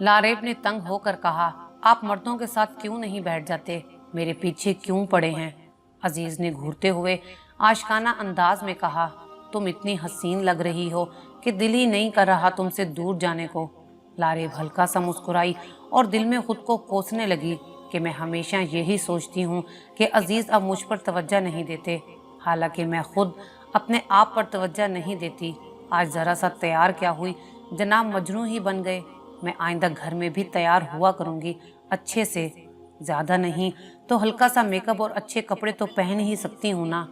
लारेब ने तंग होकर कहा, आप मर्दों के साथ क्यों नहीं बैठ जाते, मेरे पीछे क्यों पड़े हैं? अजीज ने घूरते हुए आशिकाना अंदाज में कहा, तुम इतनी हसीन लग रही हो कि दिल ही नहीं कर रहा तुमसे दूर जाने को। लारेब हल्का सा मुस्कुराई और दिल में खुद को कोसने लगी कि मैं हमेशा यही सोचती हूँ कि अजीज अब मुझ पर तवज्जो नहीं देते, हालांकि मैं खुद अपने आप पर तवज्जो नहीं देती। आज ज़रा सा तैयार क्या हुई, जनाब मजनू ही बन गए। मैं आइंदा घर में भी तैयार हुआ करूँगी, अच्छे से, ज़्यादा नहीं तो हल्का सा मेकअप और अच्छे कपड़े तो पहन ही सकती हूँ ना।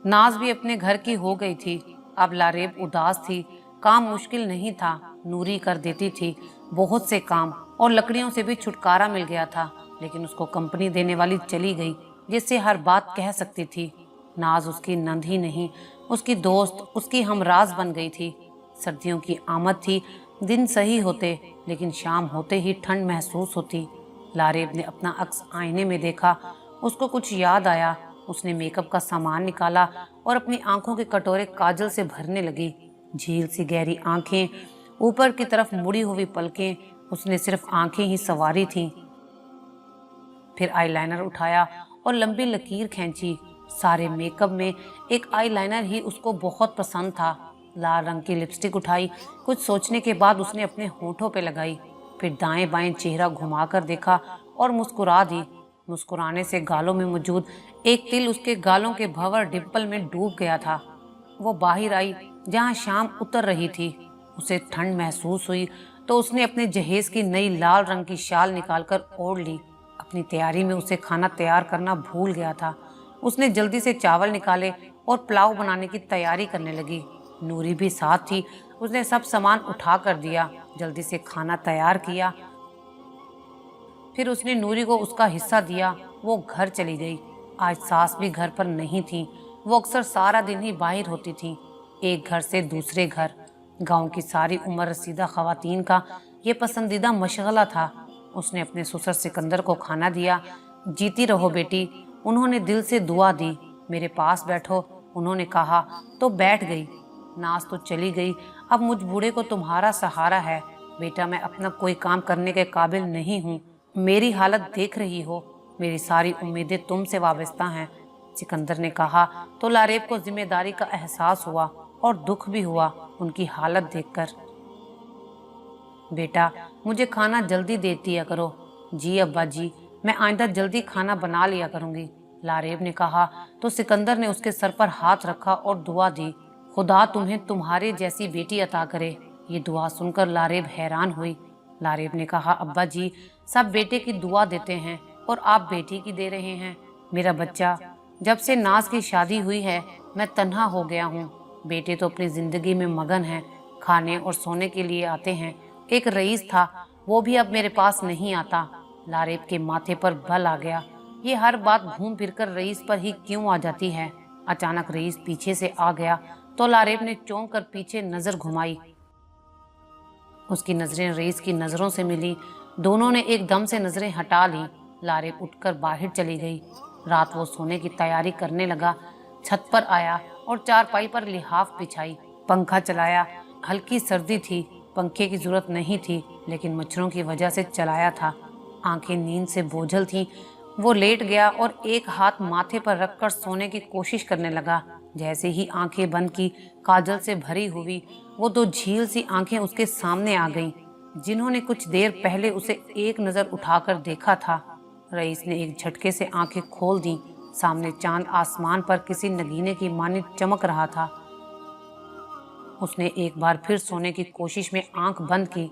नाज भी अपने घर की हो गई थी। अब लारेब उदास थी। काम मुश्किल नहीं था, नूरी कर देती थी बहुत से काम, और लकड़ियों से भी छुटकारा मिल गया था। लेकिन उसको कंपनी देने वाली चली गई जिससे हर बात कह सकती थी। नाज उसकी नंद ही नहीं, उसकी दोस्त, उसकी हमराज बन गई थी। सर्दियों की आमद थी, दिन सही होते लेकिन शाम होते ही ठंड महसूस होती। लारेब ने अपना अक्स आईने में देखा, उसको कुछ याद आया। उसने मेकअप का सामान निकाला और अपनी आंखों के कटोरे काजल से भरने लगी। झील सी गहरी आंखें, ऊपर की तरफ मुड़ी हुई पलकें, उसने सिर्फ आंखें ही संवारी थीं। फिर आईलाइनर उठाया और लंबी लकीर खींची। सारे मेकअप में एक आईलाइनर ही उसको बहुत पसंद था। लाल रंग की लिपस्टिक उठाई, कुछ सोचने के बाद उसने अपने होठों पे लगाई। फिर दाएं बाएं चेहरा घुमाकर देखा और मुस्कुरा दी। मुस्कुराने से गालों में मौजूद एक तिल उसके गालों के भंवर डिंपल में डूब गया था। वो बाहर आई जहां शाम उतर रही थी। उसे ठंड महसूस हुई तो उसने अपने जहेज की नई लाल रंग की शाल निकालकर ओढ़ ली। अपनी तैयारी में उसे खाना तैयार करना भूल गया था। उसने जल्दी से चावल निकाले और पुलाव बनाने की तैयारी करने लगी। नूरी भी साथ थी, उसने सब सामान उठा कर दिया, जल्दी से खाना तैयार किया। फिर उसने नूरी को उसका हिस्सा दिया। वो घर चली गई। आज सास भी घर पर नहीं थी। वो अक्सर सारा दिन ही बाहर होती थी, एक घर से दूसरे घर। गांव की सारी उम्र रसीदा खवातीन का ये पसंदीदा मशगला था। उसने अपने ससुर सिकंदर को खाना दिया। जीती रहो बेटी, उन्होंने दिल से दुआ दी। मेरे पास बैठो, उन्होंने कहा तो बैठ गई। नाज तो चली गई, अब मुझ बूढ़े को तुम्हारा सहारा है। बेटा, मैं अपना कोई काम करने के काबिल नहीं हूँ। मेरी हालत देख रही हो, मेरी सारी उम्मीदें तुमसे वाबस्ता हैं। सिकंदर ने कहा तो लारेब को जिम्मेदारी का एहसास हुआ और दुख भी हुआ उनकी हालत देखकर। बेटा, मुझे खाना जल्दी दे दिया करो। जी अब्बा जी, मैं आइंदा जल्दी खाना बना लिया करूंगी, लारेब ने कहा तो सिकंदर ने उसके सर पर हाथ रखा और दुआ दी, खुदा तुम्हें तुम्हारे जैसी बेटी अता करे। ये दुआ सुनकर लारेब हैरान हुई। लारेब ने कहा, अब्बा जी, सब बेटे की दुआ देते हैं और आप बेटी की दे रहे हैं। मेरा बच्चा, जब से नाज की शादी हुई है मैं तन्हा हो गया हूँ। बेटे तो अपनी जिंदगी में मगन हैं, खाने और सोने के लिए आते हैं। एक रईस था, वो भी अब मेरे पास नहीं आता। लारेब के माथे पर बल आ गया। ये हर बात घूम फिरकर रईस पर ही क्यों आ जाती है? अचानक रईस पीछे से आ गया तो लारेब ने चौंक कर पीछे नजर घुमाई। उसकी नजरें रईस की नजरों से मिली। दोनों ने एकदम से नजरें हटा ली। लारेब उठकर बाहर चली गई। रात वो सोने की तैयारी करने लगा। छत पर आया और चारपाई पर लिहाफ बिछाई, पंखा चलाया। हल्की सर्दी थी, पंखे की जरूरत नहीं थी, लेकिन मच्छरों की वजह से चलाया था। आंखें नींद से बोझल थीं। वो लेट गया और एक हाथ माथे पर रखकर सोने की कोशिश करने लगा। जैसे ही आंखें बंद की, काजल से भरी हुई वो दो झील सी आंखें उसके सामने आ गईं, जिन्होंने कुछ देर पहले उसे एक नजर उठाकर देखा था। रईस ने एक झटके से आंखें खोल दी। सामने चांद आसमान पर किसी नगीने की मानित चमक रहा था। उसने एक बार फिर सोने की कोशिश में आंख बंद की।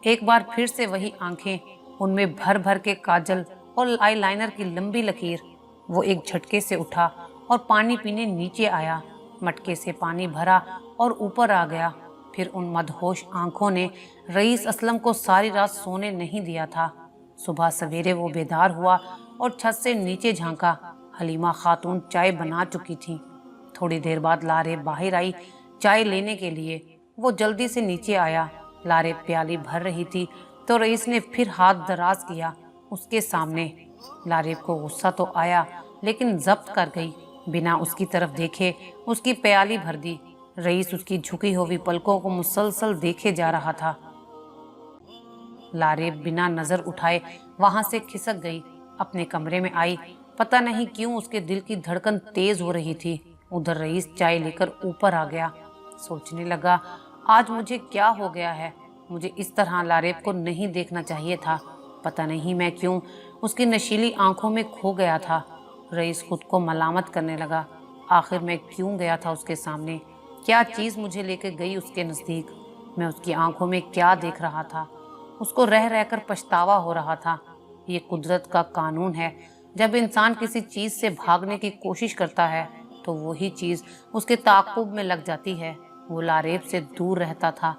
एक बार फिर से वही आंखें, उनमें भर भर के काजल और आईलाइनर की लंबी लकीर। वो एक झटके से उठा और पानी पीने नीचे आया। मटके से पानी भरा और ऊपर आ गया। फिर उन मदहोश आंखों ने रईस असलम को सारी रात सोने नहीं दिया था। सुबह सवेरे वो बेदार हुआ और छत से नीचे झांका। हलीमा खातून चाय बना चुकी थी। थोड़ी देर बाद लारेब बाहर आई चाय लेने के लिए। वो जल्दी से नीचे आया। लारेब प्याली भर रही थी तो रईस ने फिर हाथ दराज किया उसके सामने। लारेब को गुस्सा तो आया, लेकिन जब्त कर गई। बिना उसकी तरफ देखे उसकी प्याली भर दी। रईस उसकी झुकी हुई पलकों को मुसलसल देखे जा रहा था। लारेब बिना नजर उठाए वहां से खिसक गई, अपने कमरे में आई। पता नहीं क्यों उसके दिल की धड़कन तेज हो रही थी। उधर रईस चाय लेकर ऊपर आ गया। सोचने लगा, आज मुझे क्या हो गया है? मुझे इस तरह लारेब को नहीं देखना चाहिए था। पता नहीं मैं क्यों उसकी नशीली आंखों में खो गया था। रईस खुद को मलामत करने लगा। आखिर मैं क्यों गया था उसके सामने? क्या चीज़ मुझे लेकर गई उसके नज़दीक? मैं उसकी आंखों में क्या देख रहा था? उसको रह रहकर पछतावा हो रहा था। ये कुदरत का कानून है, जब इंसान किसी चीज़ से भागने की कोशिश करता है तो वही चीज़ उसके ताक़ुब में लग जाती है। वो लारेब से दूर रहता था।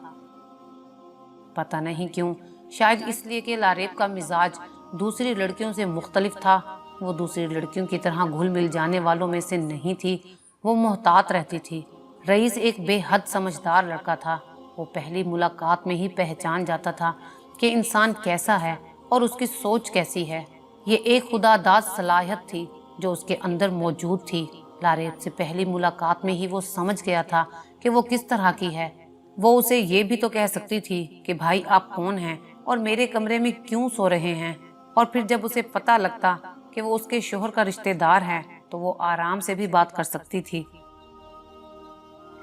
पता नहीं क्यों, शायद इसलिए कि लारेब का मिजाज दूसरी लड़कियों से मुख्तलिफ था। वो दूसरी लड़कियों की तरह घुल मिल जाने वालों में से नहीं थी। वो मोहतात रहती थी। रईस एक बेहद समझदार लड़का था। वो पहली मुलाकात में ही पहचान जाता था कि इंसान कैसा है और उसकी सोच कैसी है। ये एक खुदादाद सलाहियत थी जो उसके अंदर मौजूद थी। लारेब से पहली मुलाकात में ही वो समझ गया था कि वो किस तरह की है। वो उसे ये भी तो कह सकती थी कि भाई आप कौन हैं और मेरे कमरे में क्यों सो रहे हैं। और फिर जब उसे पता लगता कि वो उसके शोहर का रिश्तेदार है तो वो आराम से भी बात कर सकती थी।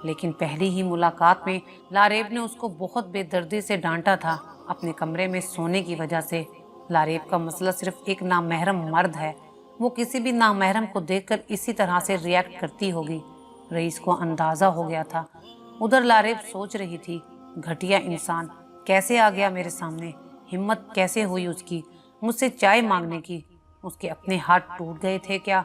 लेकिन पहली ही मुलाकात में लारेब ने उसको बहुत बेदर्दी से डांटा था, अपने कमरे में सोने की वजह से। लारेब का मसला सिर्फ एक नामहरम मर्द है। वो किसी भी नामहरम को देखकर इसी तरह से रिएक्ट करती होगी। रईस को अंदाजा हो गया था। उधर लारेब सोच रही थी, घटिया इंसान कैसे आ गया मेरे सामने? हिम्मत कैसे हुई उसकी मुझसे चाय मांगने की? उसके अपने हाथ टूट गए थे क्या?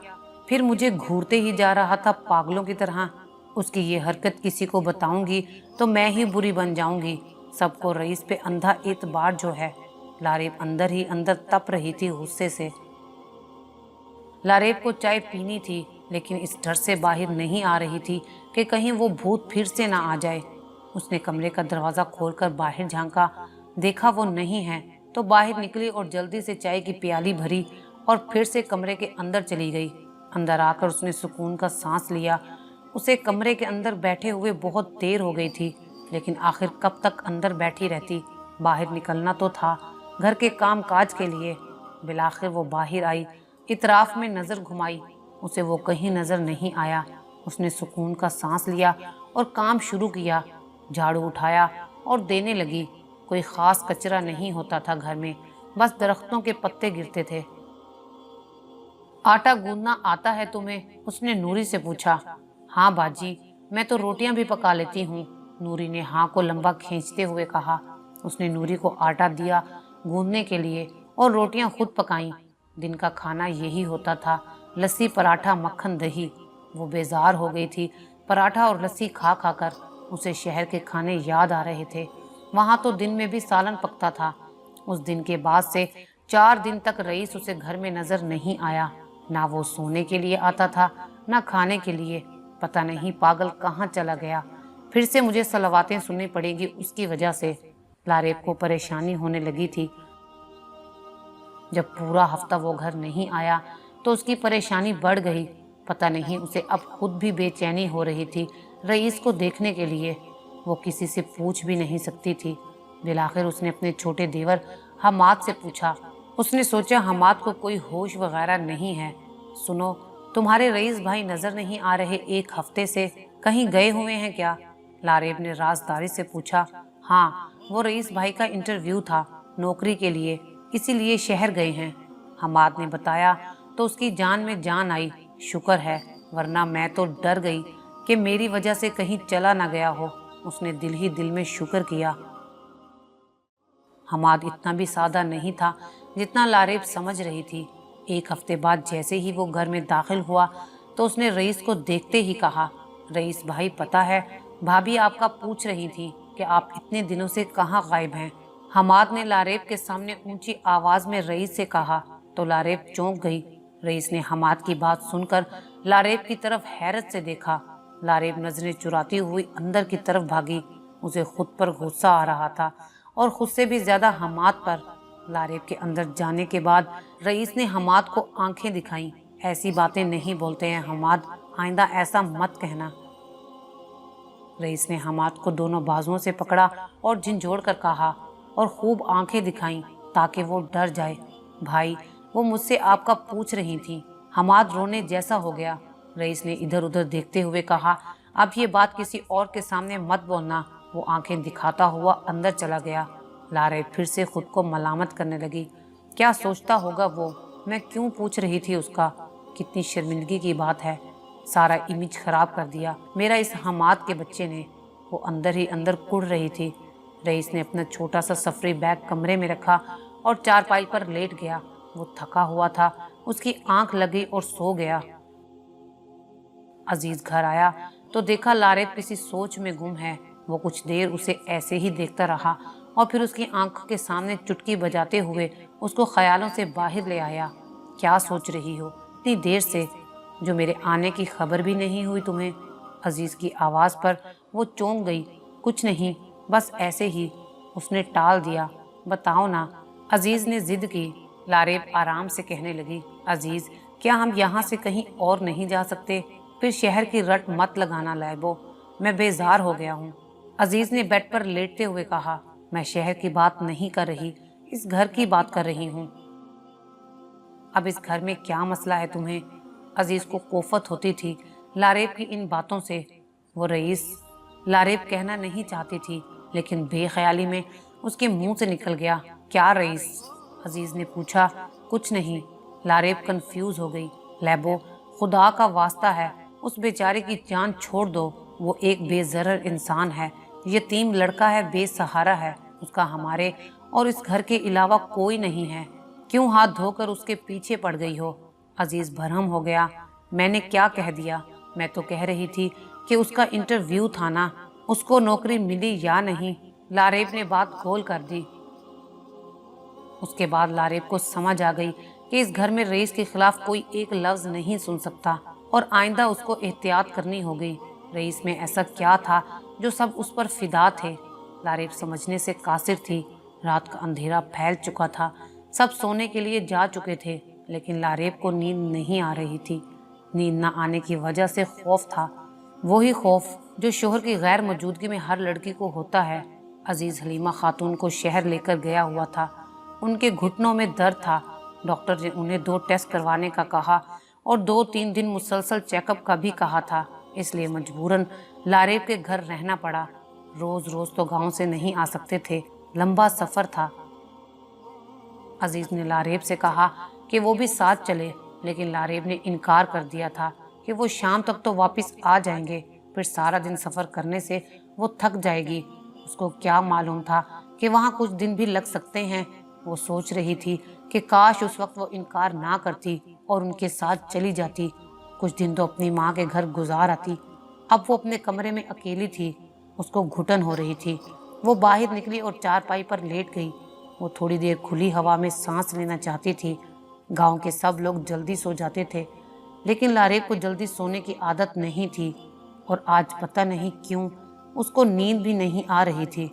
फिर मुझे घूरते ही जा रहा था पागलों की तरह। उसकी ये हरकत किसी को बताऊंगी तो मैं ही बुरी बन जाऊंगी। सबको रईस पे अंधा एतबार जो है। लारेब अंदर ही अंदर तप रही थी गुस्से से। लारेब को चाय पीनी थी, लेकिन इस डर से बाहर नहीं आ रही थी कि कहीं वो भूत फिर से ना आ जाए। उसने कमरे का दरवाज़ा खोलकर बाहर झांका। देखा वो नहीं है तो बाहर निकली और जल्दी से चाय की प्याली भरी और फिर से कमरे के अंदर चली गई। अंदर आकर उसने सुकून का सांस लिया। उसे कमरे के अंदर बैठे हुए बहुत देर हो गई थी, लेकिन आखिर कब तक अंदर बैठी रहती? बाहर निकलना तो था घर के काम काज के लिए। बिलाखिर वो बाहर आई, इतराफ में नज़र घुमाई। उसे वो कहीं नज़र नहीं आया। उसने सुकून का सांस लिया और काम शुरू किया। झाड़ू उठाया और देने लगी। कोई ख़ास कचरा नहीं होता था घर में, बस दरख्तों के पत्ते गिरते थे। आटा गूंदना आता है तुम्हें? उसने नूरी से पूछा। हाँ बाजी, मैं तो रोटियां भी पका लेती हूँ, नूरी ने हाँ को लंबा खींचते हुए कहा। उसने नूरी को आटा दिया गूंदने के लिए और रोटियां खुद पकाईं। दिन का खाना यही होता था, लस्सी, पराठा, मक्खन, दही। वो बेजार हो गई थी पराठा और लस्सी खा खा कर। उसे शहर के खाने याद आ रहे थे। वहाँ तो दिन में भी सालन पकता था। उस दिन के बाद से 4 दिन तक रईस उसे घर में नजर नहीं आया। ना वो सोने के लिए आता था, ना खाने के लिए। पता नहीं पागल कहाँ चला गया। फिर से मुझे सलवातें सुननी पड़ेगी उसकी वजह से। लारेब को परेशानी होने लगी थी। जब पूरा हफ्ता वो घर नहीं आया तो उसकी परेशानी बढ़ गई। पता नहीं उसे अब खुद भी बेचैनी हो रही थी रईस को देखने के लिए। वो किसी से पूछ भी नहीं सकती थी। बिलाखिर उसने अपने छोटे देवर हमाद से पूछा। उसने सोचा हमाद को कोई होश वगैरह नहीं है। सुनो, तुम्हारे रईस भाई नजर नहीं आ रहे 1 हफ्ते से, कहीं गए हुए हैं क्या? लारेब ने राजदारी से पूछा। हाँ, वो रईस भाई का इंटरव्यू था नौकरी के लिए, इसीलिए शहर गए हैं, हमाद ने बताया। तो उसकी जान में जान आई। शुक्र है, वरना मैं तो डर गई कि मेरी वजह से कहीं चला ना गया हो। उसने दिल ही दिल में शुक्र किया। हमाद इतना भी सादा नहीं था जितना लारेब समझ रही थी। 1 हफ्ते बाद जैसे ही वो घर में दाखिल हुआ तो उसने रईस को देखते ही कहा, रईस भाई पता है, भाभी आपका पूछ रही थी कि आप इतने दिनों से कहाँ गायब हैं। हमाद ने लारेब के सामने ऊंची आवाज में रईस से कहा तो लारेब चौंक गई। रईस ने हमाद की बात सुनकर लारेब की तरफ हैरत से देखा। लारेब नजरें चुराती हुई अंदर की तरफ भागी। उसे खुद पर गुस्सा आ रहा था और खुद से भी ज्यादा हमाद पर। लारेब के अंदर जाने के बाद रईस ने हमाद को आंखें दिखाईं। ऐसी बातें नहीं बोलते हैं हमाद, आइंदा ऐसा मत कहना। रईस ने हमाद को दोनों बाजुओं से पकड़ा और झिंझोड़ कर कहा, और खूब आंखें दिखाईं ताकि वो डर जाए। भाई, वो मुझसे आपका पूछ रही थी। हमाद रोने जैसा हो गया। रईस ने इधर उधर देखते हुए कहा, अब ये बात किसी और के सामने मत बोलना। वो आंखें दिखाता हुआ अंदर चला गया। लारे फिर से खुद को मलामत करने लगी। क्या सोचता होगा वो, मैं क्यों पूछ रही थी उसका। कितनी शर्मिंदगी की बात है। सारा इमेज खराब कर दिया मेरा इस हमाद के बच्चे ने। वो अंदर ही अंदर कुढ़ रही थी। रईस ने अपना छोटा सा सफरी बैग कमरे में रखा और चारपाई पर लेट गया। वो थका हुआ था, उसकी आंख लगी और सो गया। अजीज घर आया तो देखा लारेब किसी सोच में गुम है। वो कुछ देर उसे ऐसे ही देखता रहा और फिर उसकी आंखों के सामने चुटकी बजाते हुए उसको ख्यालों से बाहर ले आया। क्या सोच रही हो इतनी देर से, जो मेरे आने की खबर भी नहीं हुई तुम्हें। अजीज की आवाज़ पर वो चौंक गई। कुछ नहीं, बस ऐसे ही, उसने टाल दिया। बताओ ना, अजीज ने जिद की। लारेब आराम से कहने लगी, अजीज, क्या हम यहाँ से कहीं और नहीं जा सकते? फिर शहर की रट मत लगाना लैबो, मैं बेजार हो गया हूँ। अजीज ने बेड पर लेटते हुए कहा, मैं शहर की बात नहीं कर रही, इस घर की बात कर रही हूँ। अब इस घर में क्या मसला है तुम्हें? अजीज को कोफत होती थी लारेब की इन बातों से। वो रईस, लारेब कहना नहीं चाहती थी लेकिन बेख्याली में उसके मुंह से निकल गया। क्या रईस? अजीज ने पूछा। कुछ नहीं। लारेब कंफ्यूज हो गई। लैबो, खुदा का वास्ता है, उस बेचारे की जान छोड़ दो। वो एक बेजरर इंसान है, यतीम लड़का है, बेसहारा है। उसका हमारे और इस घर के अलावा कोई नहीं है। क्यों हाथ धोकर उसके पीछे पड़ गई हो? अजीज भरम हो गया। मैंने क्या कह दिया? मैं तो कह रही थी कि उसका इंटरव्यू था ना, उसको नौकरी मिली या नहीं। लारेब ने बात खोल कर दी। उसके बाद लारेब को समझ आ गई कि इस घर में रईस के खिलाफ कोई एक लफ्ज नहीं सुन सकता और आइंदा उसको एहतियात करनी होगी। रईस में ऐसा क्या था जो सब उस पर फिदा थे? लारेब समझने से कासिर थी। रात का अंधेरा फैल चुका था, सब सोने के लिए जा चुके थे, लेकिन लारेब को नींद नहीं आ रही थी। नींद न आने की वजह से खौफ था, वही खौफ जो शोहर की गैर मौजूदगी में हर लड़की को होता है। अजीज हलीमा खातून को शहर लेकर गया हुआ था। उनके घुटनों में दर्द था। डॉक्टर ने उन्हें 2 टेस्ट करवाने का कहा और 2-3 दिन मुसलसल चेकअप का भी कहा था, इसलिए मजबूरन लारेब के घर रहना पड़ा। रोज रोज तो गांव से नहीं आ सकते थे, लंबा सफर था। अजीज ने लारेब से कहा कि वो भी साथ चले, लेकिन लारेब ने इनकार कर दिया था कि वो शाम तक तो वापस आ जाएंगे, फिर सारा दिन सफर करने से वो थक जाएगी। उसको क्या मालूम था कि वहाँ कुछ दिन भी लग सकते हैं। वो सोच रही थी कि काश उस वक्त वो इनकार ना करती और उनके साथ चली जाती। कुछ दिन तो अपनी माँ के घर गुजार आती। अब वो अपने कमरे में अकेली थी, उसको घुटन हो रही थी। वो बाहर निकली और चारपाई पर लेट गई। वो थोड़ी देर खुली हवा में सांस लेना चाहती थी। गांव के सब लोग जल्दी सो जाते थे, लेकिन लारेब को जल्दी सोने की आदत नहीं थी और आज पता नहीं क्यों उसको नींद भी नहीं आ रही थी।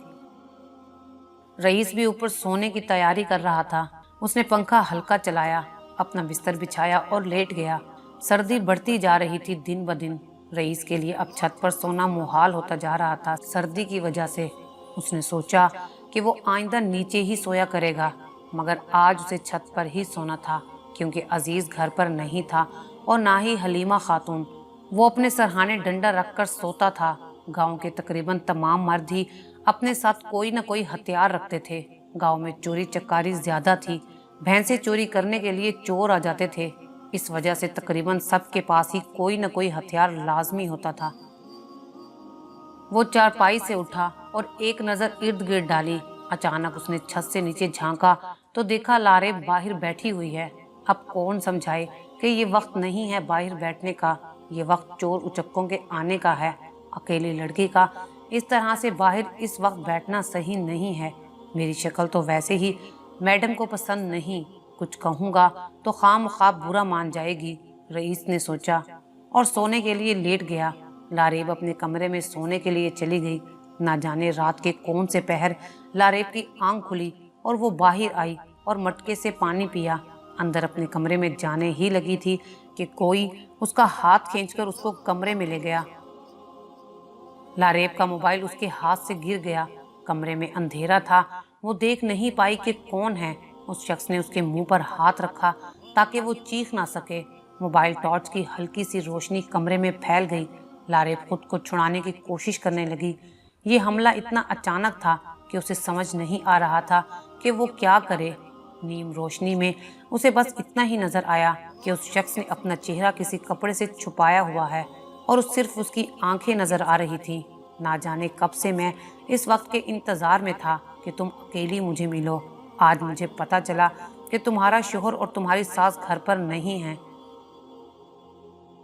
रईस भी ऊपर सोने की तैयारी कर रहा था। उसने पंखा हल्का चलाया, अपना बिस्तर बिछाया और लेट गया। सर्दी बढ़ती जा रही थी दिन ब दिन। रईस के लिए अब छत पर सोना मुहाल होता जा रहा था सर्दी की वजह से। उसने सोचा कि वो आइंदा नीचे ही सोया करेगा, मगर आज उसे छत पर ही सोना था क्योंकि अजीज घर पर नहीं था और ना ही हलीमा खातून। वो अपने सरहाने डंडा रखकर सोता था। गांव के तकरीबन तमाम मर्द ही अपने साथ कोई न कोई हथियार रखते थे। गांव में चोरी चकारी ज्यादा थी। भैंसे चोरी करने के लिए चोर आ जाते थे। इस वजह से तकरीबन सबके पास ही कोई न कोई हथियार लाजमी होता था। वो चारपाई से उठा और एक नजर इर्द गिर्द डाली। अचानक उसने छत से नीचे झांका तो देखा लारेब बाहर बैठी हुई है। अब कौन समझाए कि ये वक्त नहीं है बाहर बैठने का, ये वक्त चोर उचक्कों के आने का है। अकेली लड़की का इस तरह से बाहर इस वक्त बैठना सही नहीं है। मेरी शक्ल तो वैसे ही मैडम को पसंद नहीं, कुछ कहूँगा तो खामख्वाह बुरा मान जाएगी, रईस ने सोचा और सोने के लिए लेट गया। लारेब अपने कमरे में सोने के लिए चली गई। ना जाने रात के कौन से पहर लारेब की आंख खुली और वो बाहर आई और मटके से पानी पिया। अंदर अपने कमरे में जाने ही लगी थी कि कोई उसका हाथ खींचकर उसको कमरे में ले गया। लारेब का मोबाइल उसके हाथ से गिर गया। कमरे में अंधेरा था, वो देख नहीं पाई कि कौन है। उस शख्स ने उसके मुंह पर हाथ रखा ताकि वो चीख ना सके। मोबाइल टॉर्च की हल्की सी रोशनी कमरे में फैल गई। लारेब खुद को छुड़ाने की कोशिश करने लगी। ये हमला इतना अचानक था कि उसे समझ नहीं आ रहा था कि वो क्या करे। नीम रोशनी में उसे बस इतना ही नजर आया कि उस शख्स ने अपना चेहरा किसी कपड़े से छुपाया हुआ है और सिर्फ उसकी आंखें नजर आ रही थी। ना जाने कब से मैं इस वक्त के इंतजार में था कि तुम अकेली मुझे मिलो। आज मुझे पता चला कि तुम्हारा शोहर और तुम्हारी सास घर पर नहीं है,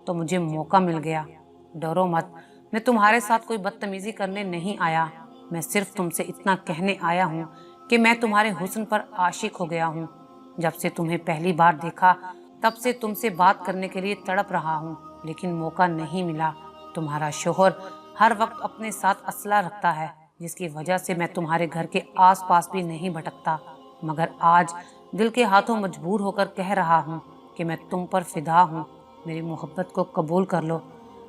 तो मुझे मौका मिल गया। डरो मत, मैं तुम्हारे साथ कोई बदतमीजी करने नहीं आया। मैं सिर्फ तुमसे इतना कहने आया हूँ कि मैं तुम्हारे हुस्न पर आशिक हो गया हूँ। जब से तुम्हें पहली बार देखा तब से तुमसे बात करने के लिए तड़प रहा हूँ, लेकिन मौका नहीं मिला। तुम्हारा शोहर हर वक्त अपने साथ असला रखता है, जिसकी वजह से मैं तुम्हारे घर के आसपास भी नहीं भटकता। मगर आज दिल के हाथों मजबूर होकर कह रहा हूँ कि मैं तुम पर फिदा हूँ। मेरी मोहब्बत को कबूल कर लो।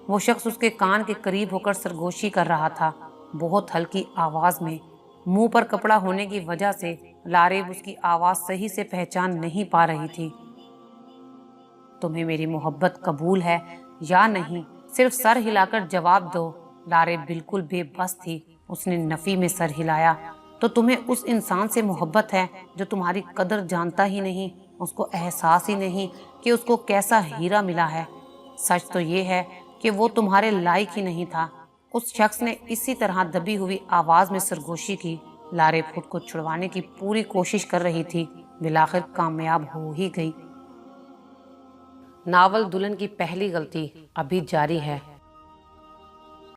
वो शख्स उसके कान के करीब होकर सरगोशी कर रहा था, बहुत हल्की आवाज में। मुंह पर कपड़ा होने की वजह से लारेब उसकी आवाज सही से पहचान नहीं पा रही थी। तुम्हें मेरी मोहब्बत कबूल है या नहीं, सिर्फ सर हिलाकर जवाब दो। लारेब बिल्कुल बेबस थी। उसने नफी में सर हिलाया। तो तुम्हें उस इंसान से मोहब्बत है जो तुम्हारी कदर जानता ही नहीं, उसको एहसास ही नहीं कि उसको कैसा हीरा मिला है। सच तो ये है कि वो तुम्हारे लायक ही नहीं था। उस शख्स ने इसी तरह दबी हुई आवाज में सरगोशी की। लारेब खुद को छुड़वाने की पूरी कोशिश कर रही थी, बिलाखिर कामयाब हो ही गई। नावल दुल्हन की पहली गलती अभी जारी है।